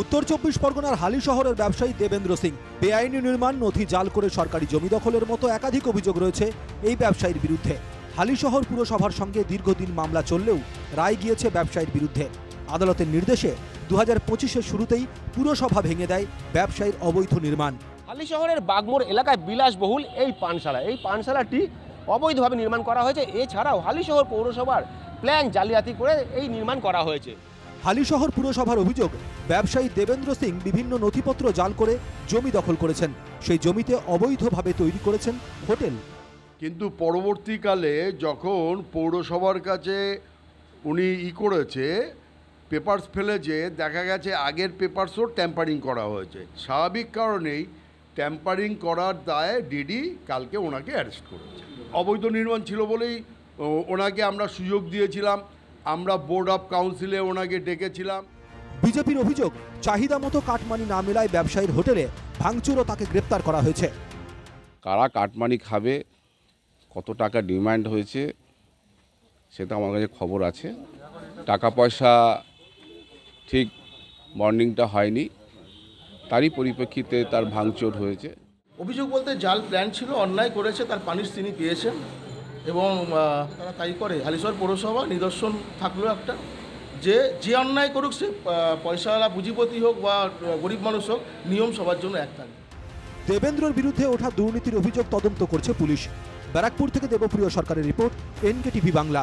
উত্তর 24 পরগনার হালি শহরের ব্যবসায়ী দেবেন্দ্র সিং বেআইনি নির্মাণ নথি জাল করে সরকারি জমি দখলের মতো একাধিক অভিযোগ রয়েছে এই ব্যবসায়ীর বিরুদ্ধে। হালি শহর পুরসভার সঙ্গে দীর্ঘদিন মামলা চললেও রায় গিয়েছে ব্যবসায়ীর বিরুদ্ধে। আদালতের নির্দেশে 2025-এর শুরুতেই পুরসভা ভেঙে দেয় ব্যবসায়ীর অবৈধ নির্মাণ। হালি শহরের বাগমোড় এলাকায় বিলাসবহুল এই পানশালাটি অবৈধভাবে নির্মাণ করা হয়েছে। এছাড়াও হালি শহর পৌরসভার প্ল্যান জালিয়াতি করে এই নির্মাণ করা হয়েছে। হালি শহর পুরসভার অভিযোগ, ব্যবসায়ী দেবেন্দ্র সিং বিভিন্ন নথিপত্র জাল করে জমি দখল করেছেন। সেই জমিতে অবৈধভাবে তৈরি করেছেন হোটেল। কিন্তু পরবর্তীকালে যখন পৌরসভার কাছে উনি করেছে পেপারস ফেলেছে, দেখা গেছে আগের পেপারসও ট্যাম্পারিং করা হয়েছে। স্বাভাবিক কারণেই ট্যাম্পারিং করার দায়ে ডিডি কালকে ওনাকে অ্যারেস্ট করেছে। অবৈধ নির্মাণ ছিল বলেই ওনাকে আমরা সুযোগ দিয়েছিলাম, আমরা বোর্ড অফ কাউন্সিলে ওনাকে ডেকেছিলাম। বিজেপির অভিযোগ, চাহিদা মতো কাটমানি না মেলায় ব্যবসায়ীর হোটেলে ভাঙচুর ও তাকে গ্রেপ্তার করা হয়েছে। কারা কাটমানি খাবে, কত টাকা ডিমান্ড হয়েছে সেটা আমার কাছে খবর আছে। টাকা পয়সা ঠিক মর্নিংটা হয়নি, তারই পরিপ্রেক্ষিতে তার ভাঙচুর হয়েছে। অভিযোগ বলতে জাল প্ল্যান ছিল, অন্যায় করেছে, তার পানিশ তিনি পেয়েছেন এবং তারা তাই করে। হালিশহর পৌরসভা নিদর্শন থাকলেও একটা যে অন্যায় করুক, সে পয়সাওয়ালা পুঁজিপতি হোক বা গরিব মানুষ হোক, নিয়ম সবার জন্য এক থাকে। দেবেন্দ্রর বিরুদ্ধে ওঠা দুর্নীতির অভিযোগ তদন্ত করছে পুলিশ। ব্যারাকপুর থেকে দেবপ্রিয় সরকারের রিপোর্ট, NKTV বাংলা।